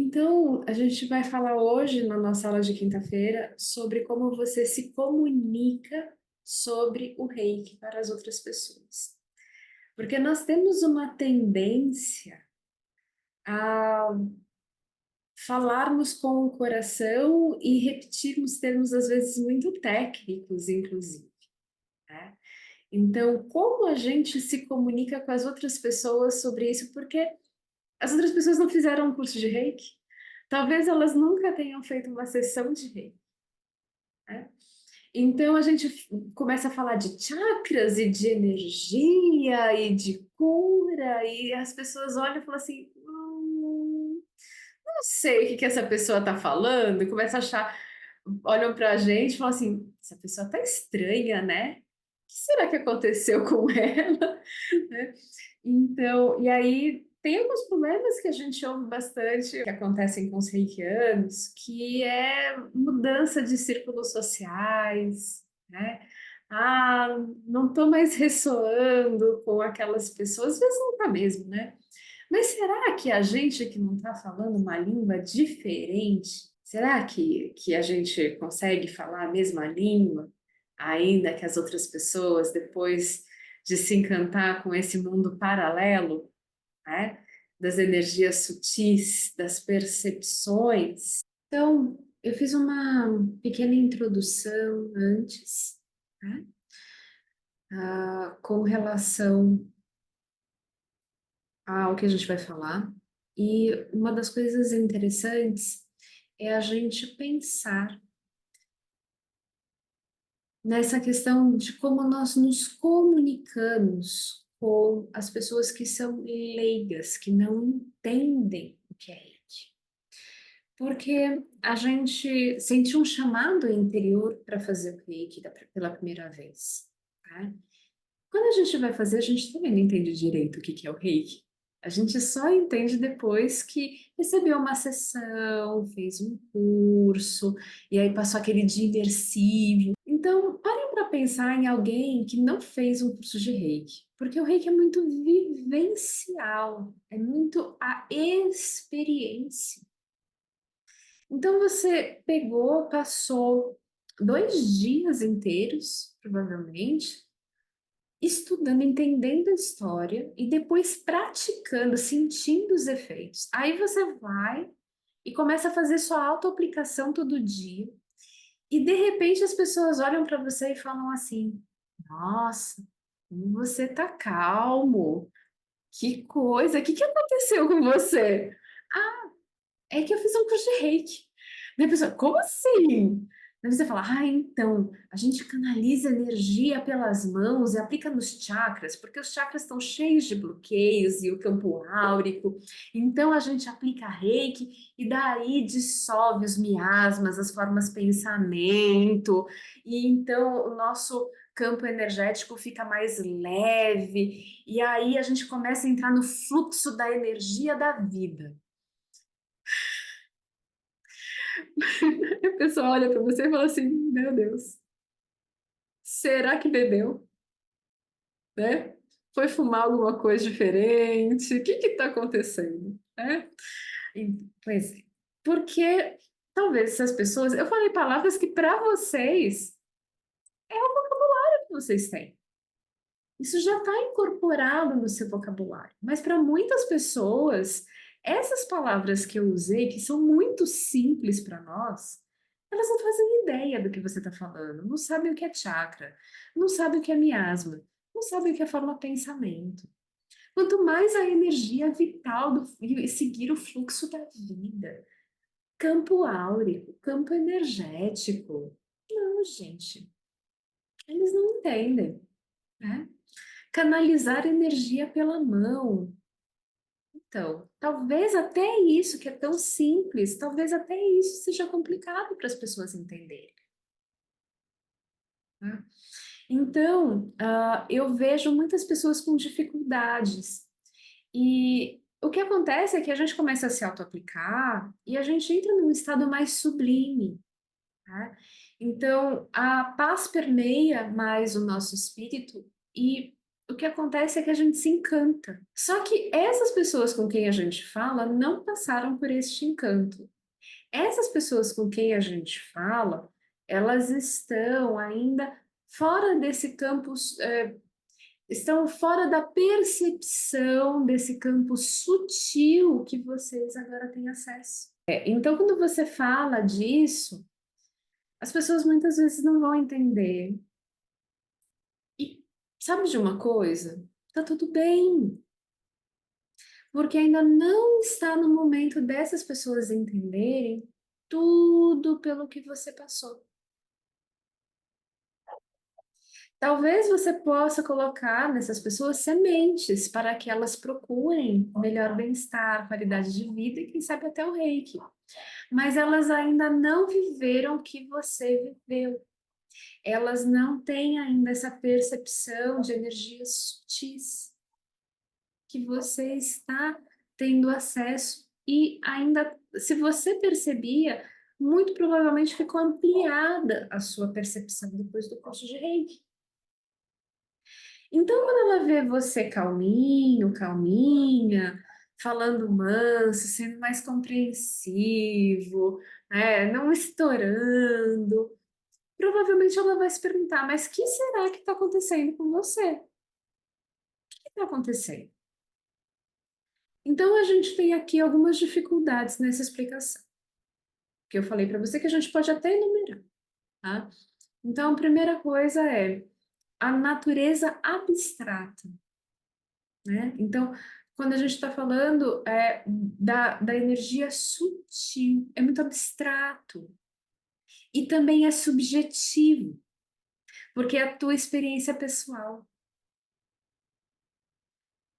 Então, a gente vai falar hoje, na nossa aula de quinta-feira, sobre como você se comunica sobre o reiki para as outras pessoas. Porque nós temos uma tendência a falarmos com o coração e repetirmos termos, às vezes, muito técnicos, inclusive, né? Então, como a gente se comunica com as outras pessoas sobre isso? Porque as outras pessoas não fizeram um curso de reiki. Talvez elas nunca tenham feito uma sessão de reiki, né? Então a gente começa a falar de chakras e de energia e de cura, e as pessoas olham e falam assim: não sei o que que essa pessoa está falando, e começa a achar, olham para a gente e falam assim: essa pessoa está estranha, né? O que será que aconteceu com ela? Né? Então, e aí tem alguns problemas que a gente ouve bastante, que acontecem com os reikianos, que é mudança de círculos sociais, né? Ah, não estou mais ressoando com aquelas pessoas, às vezes não está mesmo, né? Mas será que a gente que não está falando uma língua diferente, será que a gente consegue falar a mesma língua, ainda que as outras pessoas, depois de se encantar com esse mundo paralelo, né, das energias sutis, das percepções? Então, eu fiz uma pequena introdução antes, né, com relação ao que a gente vai falar. E uma das coisas interessantes é a gente pensar nessa questão de como nós nos comunicamos com as pessoas que são leigas, que não entendem o que é reiki. Porque a gente sente um chamado interior para fazer o reiki pela primeira vez, tá? Quando a gente vai fazer, a gente também não entende direito o que que é o reiki. A gente só entende depois que recebeu uma sessão, fez um curso, e aí passou aquele dia imersivo. Então, parem para pensar em alguém que não fez um curso de reiki, porque o reiki é muito vivencial, é muito a experiência. Então, você pegou, passou 2 dias inteiros, provavelmente, estudando, entendendo a história e depois praticando, sentindo os efeitos. Aí você vai e começa a fazer sua autoaplicação todo dia. E de repente as pessoas olham para você e falam assim: Nossa, como você tá calmo. Que coisa, o que que aconteceu com você? Ah, é que eu fiz um curso de reiki. Daí a pessoa, como assim? Daí você fala, então, a gente canaliza energia pelas mãos e aplica nos chakras, porque os chakras estão cheios de bloqueios e o campo áurico. Então a gente aplica reiki e daí dissolve os miasmas, as formas pensamento, e então o nosso campo energético fica mais leve, e aí a gente começa a entrar no fluxo da energia da vida. A pessoa olha para você e fala assim: Meu Deus, será que bebeu? Né? Foi fumar alguma coisa diferente? O que está acontecendo? Né? Pois é, porque talvez essas pessoas. Eu falei palavras que para vocês é o vocabulário que vocês têm. Isso já está incorporado no seu vocabulário. Mas para muitas pessoas, essas palavras que eu usei, que são muito simples para nós, elas não fazem ideia do que você está falando, não sabem o que é chakra, não sabem o que é miasma, não sabem o que é forma pensamento. Quanto mais a energia vital e seguir o fluxo da vida, campo áurico, campo energético. Não, gente, eles não entendem, né? Canalizar energia pela mão. Então, talvez até isso que é tão simples, talvez até isso seja complicado para as pessoas entenderem. Né? Então, eu vejo muitas pessoas com dificuldades. E o que acontece é que a gente começa a se auto-aplicar e a gente entra num estado mais sublime. Tá? Então, a paz permeia mais o nosso espírito e o que acontece é que a gente se encanta. Só que essas pessoas com quem a gente fala não passaram por este encanto. Essas pessoas com quem a gente fala, elas estão ainda fora desse campo, estão fora da percepção desse campo sutil que vocês agora têm acesso. Então, quando você fala disso, as pessoas muitas vezes não vão entender. E sabe de uma coisa? Tá tudo bem, porque ainda não está no momento dessas pessoas entenderem tudo pelo que você passou. Talvez você possa colocar nessas pessoas sementes para que elas procurem melhor bem-estar, qualidade de vida e, quem sabe, até o reiki. Mas elas ainda não viveram o que você viveu. Elas não têm ainda essa percepção de energias sutis que você está tendo acesso e ainda, se você percebia, muito provavelmente ficou ampliada a sua percepção depois do curso de reiki. Então, quando ela vê você calminho, calminha, falando manso, sendo mais compreensivo, né, não estourando, provavelmente ela vai se perguntar: mas o que será que está acontecendo com você? O que está acontecendo? Então, a gente tem aqui algumas dificuldades nessa explicação, que eu falei para você que a gente pode até enumerar, tá? Então, a primeira coisa é a natureza abstrata, né? Então, quando a gente está falando da energia sutil, é muito abstrato e também é subjetivo, porque é a tua experiência pessoal.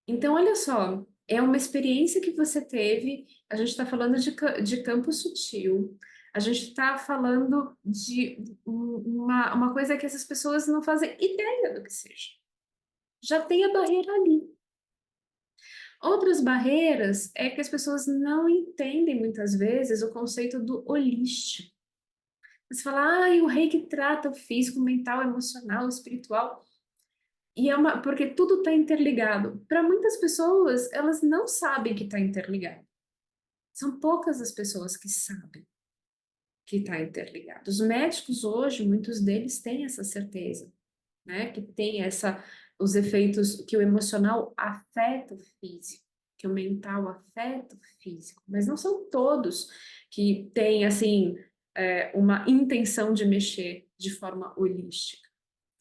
Então, olha só, é uma experiência que você teve, a gente está falando de campo sutil, a gente está falando de uma coisa que essas pessoas não fazem ideia do que seja. Já tem a barreira ali. Outras barreiras é que as pessoas não entendem muitas vezes o conceito do holístico. Você fala, o reiki trata o físico, mental, emocional, espiritual. E porque tudo está interligado. Para muitas pessoas, elas não sabem que está interligado. São poucas as pessoas que sabem que está interligado. Os médicos hoje, muitos deles têm essa certeza, né? Que tem os efeitos, que o emocional afeta o físico, que o mental afeta o físico, mas não são todos que têm, assim, uma intenção de mexer de forma holística,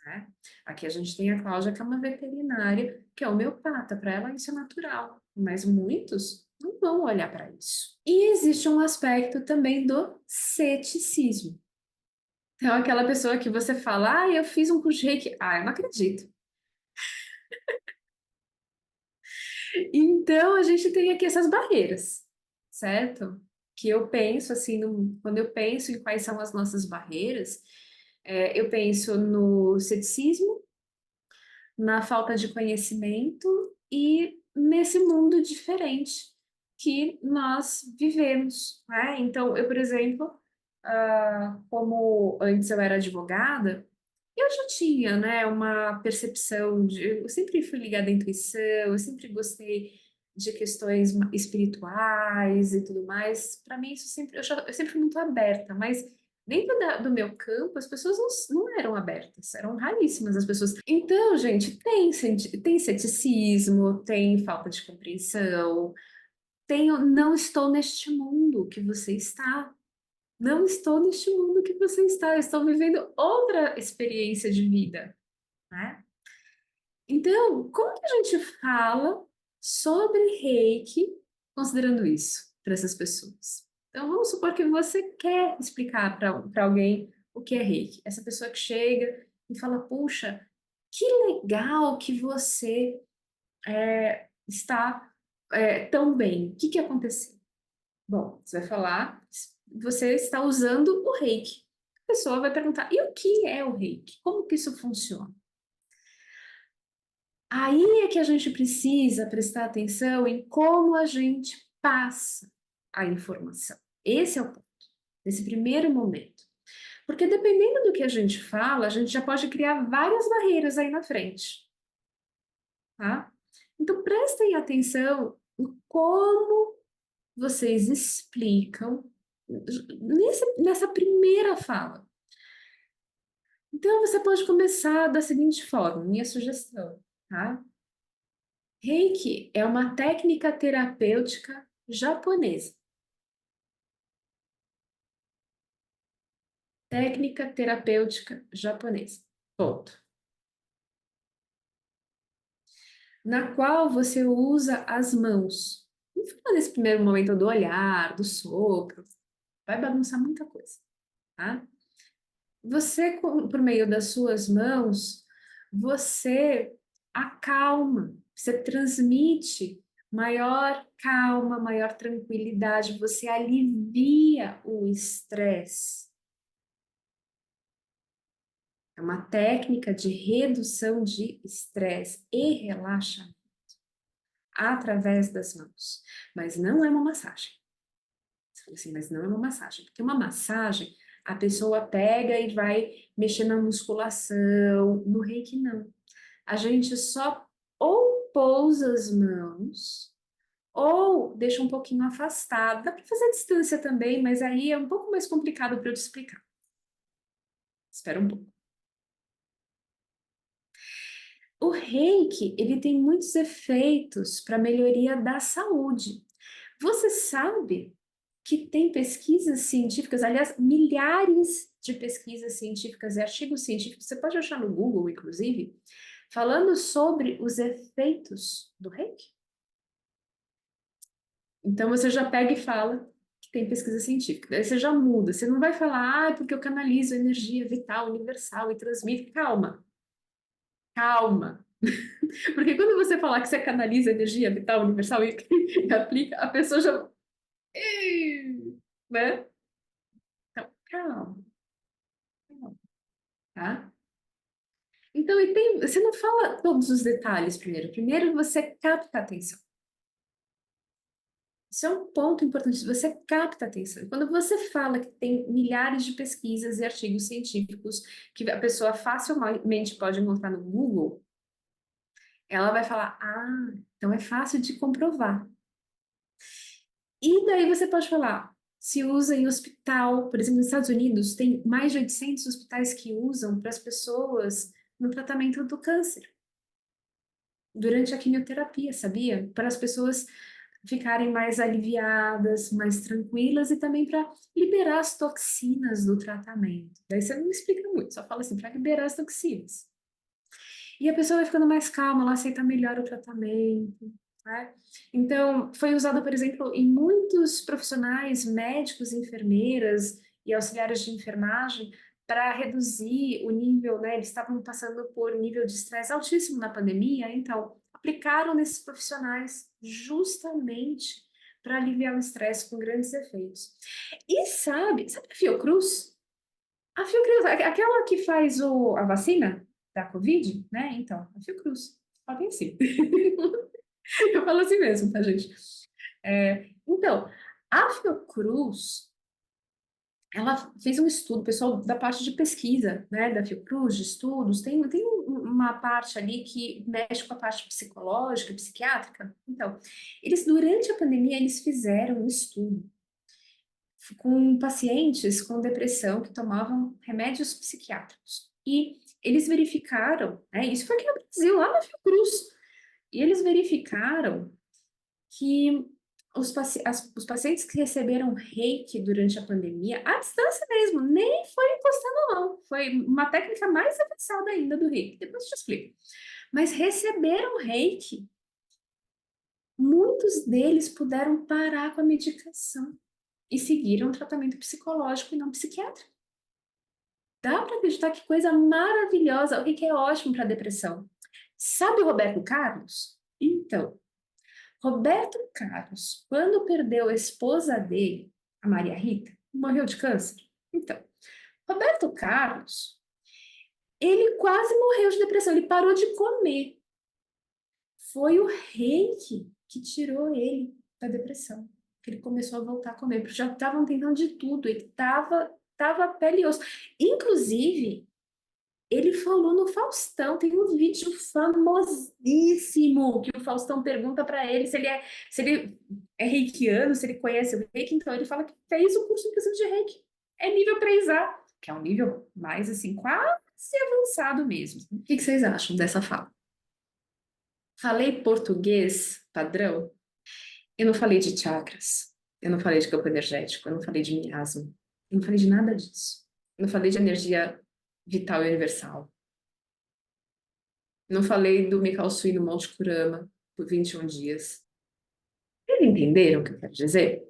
né? Aqui a gente tem a Cláudia, que é uma veterinária, que é homeopata, para ela isso é natural, mas muitos não vão olhar para isso. E existe um aspecto também do ceticismo. Então, aquela pessoa que você fala, eu fiz um curso de reiki, eu não acredito. Então, a gente tem aqui essas barreiras, certo? Que eu penso, assim, quando eu penso em quais são as nossas barreiras, eu penso no ceticismo, na falta de conhecimento e nesse mundo diferente que nós vivemos, né? Então, eu, por exemplo, como antes eu era advogada, eu já tinha, né, uma percepção eu sempre fui ligada à intuição, eu sempre gostei de questões espirituais e tudo mais. Para mim, eu sempre fui muito aberta, mas dentro do meu campo, as pessoas não eram abertas, eram raríssimas as pessoas. Então, gente, tem ceticismo, tem falta de compreensão, tem o não estou neste mundo que você está. Não estou neste mundo que você está, eu estou vivendo outra experiência de vida, né? Então, como que a gente fala sobre reiki considerando isso para essas pessoas? Então, vamos supor que você quer explicar para alguém o que é reiki. Essa pessoa que chega e fala, puxa, que legal que você está tão bem. O que que aconteceu? Bom, você vai falar, você está usando o reiki. A pessoa vai perguntar, e o que é o reiki? Como que isso funciona? Aí é que a gente precisa prestar atenção em como a gente passa a informação. Esse é o ponto, nesse primeiro momento. Porque dependendo do que a gente fala, a gente já pode criar várias barreiras aí na frente. tá? Então, prestem atenção em como vocês explicam nessa primeira fala. Então, você pode começar da seguinte forma, minha sugestão, tá? Reiki é uma técnica terapêutica japonesa. Técnica terapêutica japonesa. Ponto. Na qual você usa as mãos. Não fica nesse primeiro momento do olhar, do sopro. Vai bagunçar muita coisa, tá? Você, por meio das suas mãos, você acalma, você transmite maior calma, maior tranquilidade, você alivia o estresse. É uma técnica de redução de estresse e relaxamento através das mãos, mas não é uma massagem. Você fala assim, mas não é uma massagem, porque uma massagem a pessoa pega e vai mexer na musculação, no reiki não. A gente só ou pousa as mãos ou deixa um pouquinho afastado. Dá para fazer a distância também, mas aí é um pouco mais complicado para eu te explicar. Espera um pouco. O reiki, ele tem muitos efeitos para melhoria da saúde. Você sabe que tem pesquisas científicas, aliás, milhares de pesquisas científicas e artigos científicos, você pode achar no Google, inclusive, falando sobre os efeitos do reiki? Então você já pega e fala que tem pesquisa científica. Daí você já muda. Você não vai falar, ah, é porque eu canalizo energia vital, universal e transmito. Calma, calma. Porque quando você falar que você canaliza energia vital, universal e aplica, a pessoa já. Ih, né? Então, calma, calma, tá? Então, você não fala todos os detalhes primeiro. Primeiro você capta a atenção. Isso é um ponto importante, você capta a atenção. Quando você fala que tem milhares de pesquisas e artigos científicos que a pessoa facilmente pode encontrar no Google, ela vai falar, ah, então é fácil de comprovar. E daí você pode falar, se usa em hospital, por exemplo, nos Estados Unidos, tem mais de 800 hospitais que usam para as pessoas no tratamento do câncer, durante a quimioterapia, sabia? Para as pessoas ficarem mais aliviadas, mais tranquilas e também para liberar as toxinas do tratamento. Daí você não explica muito, só fala assim, para liberar as toxinas. E a pessoa vai ficando mais calma, ela aceita melhor o tratamento, né? Então, foi usado, por exemplo, em muitos profissionais, médicos, enfermeiras e auxiliares de enfermagem, para reduzir o nível, né? Eles estavam passando por nível de estresse altíssimo na pandemia, então aplicaram nesses profissionais justamente para aliviar o estresse com grandes efeitos. E sabe a Fiocruz? A Fiocruz, aquela que faz a vacina da Covid, né? Então, a Fiocruz. Fala assim. Eu falo assim mesmo, tá, gente? Então, a Fiocruz, ela fez um estudo, o pessoal da parte de pesquisa, né, da Fiocruz, de estudos, tem uma parte ali que mexe com a parte psicológica, psiquiátrica. Então, eles, durante a pandemia, eles fizeram um estudo com pacientes com depressão que tomavam remédios psiquiátricos. E eles verificaram, né, isso foi aqui no Brasil, lá na Fiocruz, e eles verificaram que os pacientes que receberam reiki durante a pandemia, à distância mesmo, nem foi encostando não, foi uma técnica mais avançada ainda do reiki, depois eu te explico. Mas receberam reiki, muitos deles puderam parar com a medicação e seguiram o tratamento psicológico e não psiquiátrico. Dá para acreditar que coisa maravilhosa, o que é ótimo para depressão. Sabe o Roberto Carlos? Então, Roberto Carlos, quando perdeu a esposa dele, a Maria Rita, morreu de câncer. Então, Roberto Carlos, ele quase morreu de depressão, ele parou de comer. Foi o reiki que tirou ele da depressão. Que ele começou a voltar a comer, porque já estavam tentando de tudo, ele tava pele e osso. Inclusive, Ele falou no Faustão, tem um vídeo famosíssimo que o Faustão pergunta para ele se ele é reikiano, se ele conhece o reiki, então ele fala que fez o curso inclusive de reiki. É nível 3A, que é um nível mais assim, quase avançado mesmo. O que vocês acham dessa fala? Falei português padrão? Eu não falei de chakras, eu não falei de campo energético, eu não falei de miasma, eu não falei de nada disso. Eu não falei de energia vital e universal. Não falei do Mikao Sui no Monte Kurama por 21 dias. Vocês entenderam o que eu quero dizer?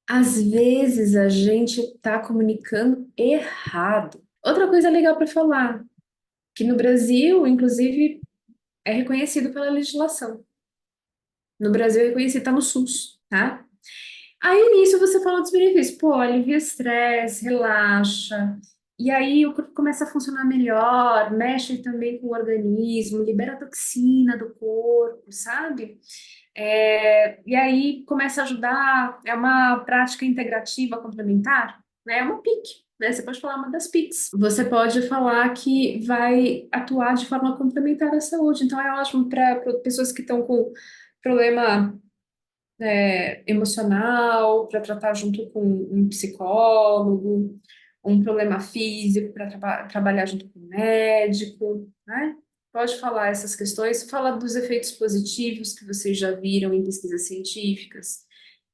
Às vezes a gente está comunicando errado. Outra coisa legal para falar, que no Brasil, inclusive, é reconhecido pela legislação. No Brasil é reconhecido, está no SUS, tá? Aí nisso você fala dos benefícios. Pô, alivia o estresse, relaxa. E aí o corpo começa a funcionar melhor, mexe também com o organismo, libera a toxina do corpo, sabe? E aí começa a ajudar, é uma prática integrativa complementar, né? É uma PIC, né? Você pode falar uma das PICs. Você pode falar que vai atuar de forma complementar à saúde. Então é ótimo para pessoas que estão com problema emocional, para tratar junto com um psicólogo, um problema físico para trabalhar junto com um médico, né? Pode falar essas questões, fala dos efeitos positivos que vocês já viram em pesquisas científicas.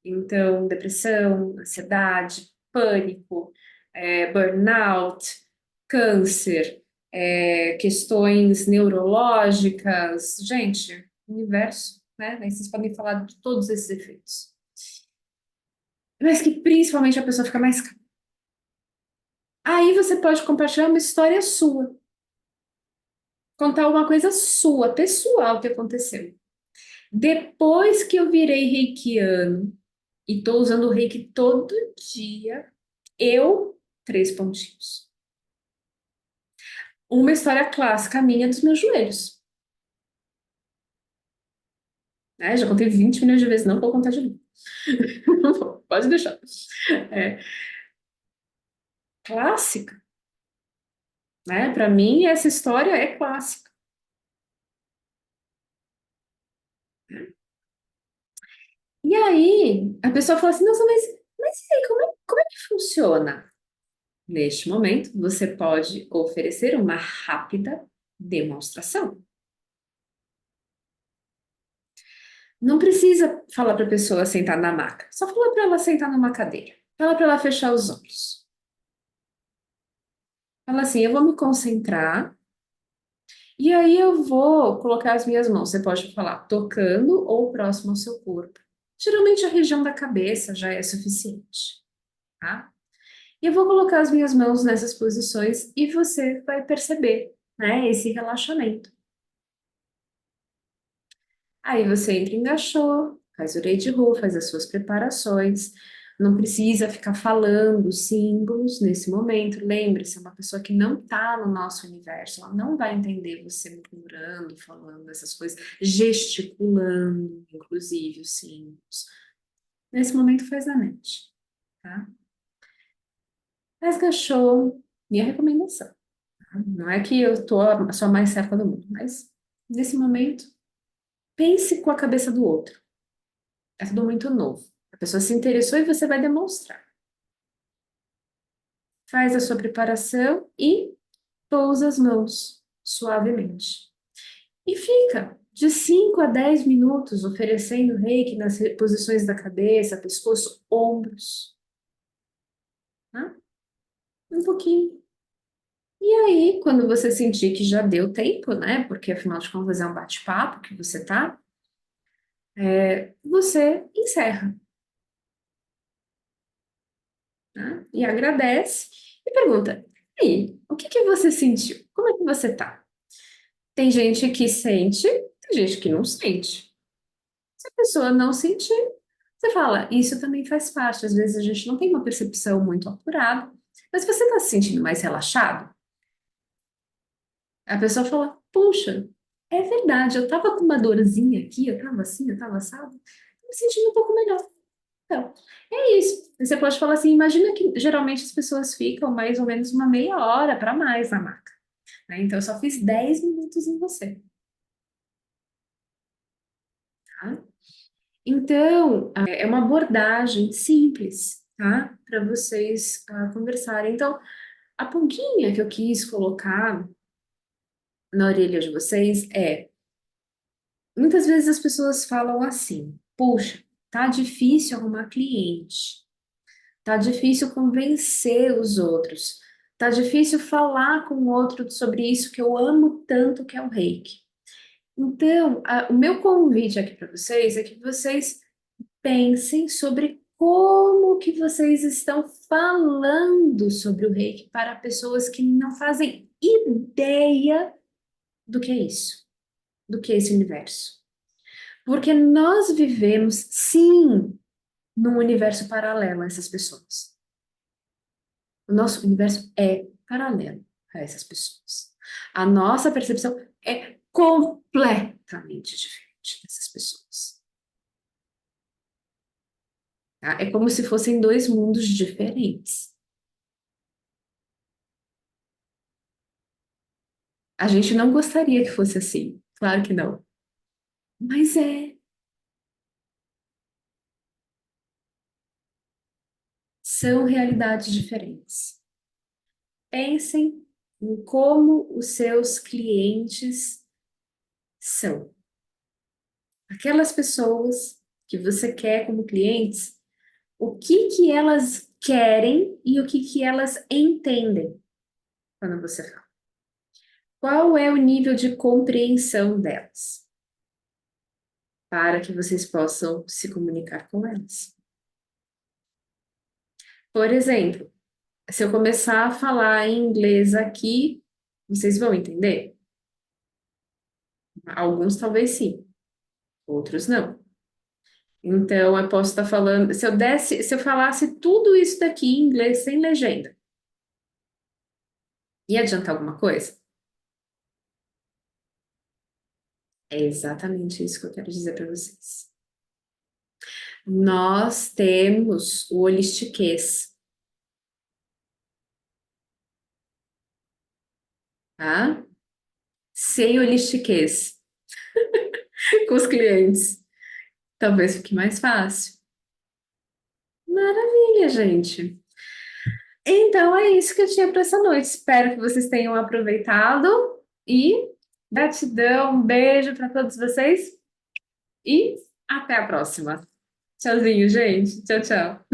Então, depressão, ansiedade, pânico, burnout, câncer, questões neurológicas. Gente, universo, né? Aí vocês podem falar de todos esses efeitos. Mas que principalmente a pessoa fica mais calma. Aí você pode compartilhar uma história sua, contar uma coisa sua, pessoal, que aconteceu. Depois que eu virei reikiano e tô usando o reiki todo dia, eu, três pontinhos. Uma história clássica minha dos meus joelhos. Né? Já contei 20 milhões de vezes, não vou contar de novo. Pode deixar. É, clássica, né? Para mim, essa história é clássica. E aí, a pessoa fala assim, nossa, mas e aí, como é que funciona? Neste momento, você pode oferecer uma rápida demonstração. Não precisa falar para a pessoa sentar na maca, só fala para ela sentar numa cadeira. Fala para ela fechar os olhos. Fala assim, eu vou me concentrar e aí eu vou colocar as minhas mãos. Você pode falar tocando ou próximo ao seu corpo. Geralmente a região da cabeça já é suficiente, tá? E eu vou colocar as minhas mãos nessas posições e você vai perceber, né, esse relaxamento. Aí você entra em gachô, faz o Reiki, faz as suas preparações. Não precisa ficar falando símbolos nesse momento. Lembre-se, é uma pessoa que não está no nosso universo, ela não vai entender você murmurando, falando essas coisas, gesticulando, inclusive, os símbolos. Nesse momento faz na mente, tá? Faz gachô, minha recomendação. Tá? Não é que eu tô a pessoa mais certa do mundo, mas nesse momento, pense com a cabeça do outro. É tudo muito novo. A pessoa se interessou e você vai demonstrar. Faz a sua preparação e pousa as mãos suavemente. E fica de 5 a 10 minutos oferecendo reiki nas posições da cabeça, pescoço, ombros. Tá? Um pouquinho. E aí, quando você sentir que já deu tempo, né? Porque afinal de contas é um bate-papo que você tá, você encerra, né? E agradece e pergunta: e aí, o que que você sentiu? Como é que você tá? Tem gente que sente, tem gente que não sente. Se a pessoa não sentir, você fala, isso também faz parte. Às vezes a gente não tem uma percepção muito apurada, mas você está se sentindo mais relaxado? A pessoa fala, puxa, é verdade, eu tava com uma dorzinha aqui, eu tava assim, eu tava assado, tô me sentindo um pouco melhor. Então, é isso. Você pode falar assim, imagina que geralmente as pessoas ficam mais ou menos uma meia hora para mais na maca. né? Então, eu só fiz 10 minutos em você, tá? Então, é uma abordagem simples, tá? Para vocês conversarem. Então, a pulguinha que eu quis colocar na orelha de vocês é, muitas vezes as pessoas falam assim, puxa, tá difícil arrumar cliente, tá difícil convencer os outros, tá difícil falar com o outro sobre isso que eu amo tanto, que é o reiki. Então, o meu convite aqui para vocês é que vocês pensem sobre como que vocês estão falando sobre o reiki para pessoas que não fazem ideia do que é isso, do que é esse universo. Porque nós vivemos, sim, num universo paralelo a essas pessoas. O nosso universo é paralelo a essas pessoas. A nossa percepção é completamente diferente dessas pessoas. Tá? É como se fossem dois mundos diferentes. A gente não gostaria que fosse assim, claro que não. Mas são realidades diferentes. Pensem em como os seus clientes são. Aquelas pessoas que você quer como clientes, o que que elas querem e o que que elas entendem quando você fala. Qual é o nível de compreensão delas, para que vocês possam se comunicar com elas. Por exemplo, se eu começar a falar em inglês aqui, vocês vão entender? Alguns talvez sim, outros não. Então, eu posso estar falando, se eu falasse tudo isso daqui em inglês sem legenda, ia adiantar alguma coisa? É exatamente isso que eu quero dizer para vocês. Nós temos o holistiquês, tá? Sem holistiquês com os clientes. Talvez fique mais fácil. Maravilha, gente. Então é isso que eu tinha para essa noite. Espero que vocês tenham aproveitado e gratidão, um beijo para todos vocês e até a próxima. Tchauzinho, gente. Tchau, tchau.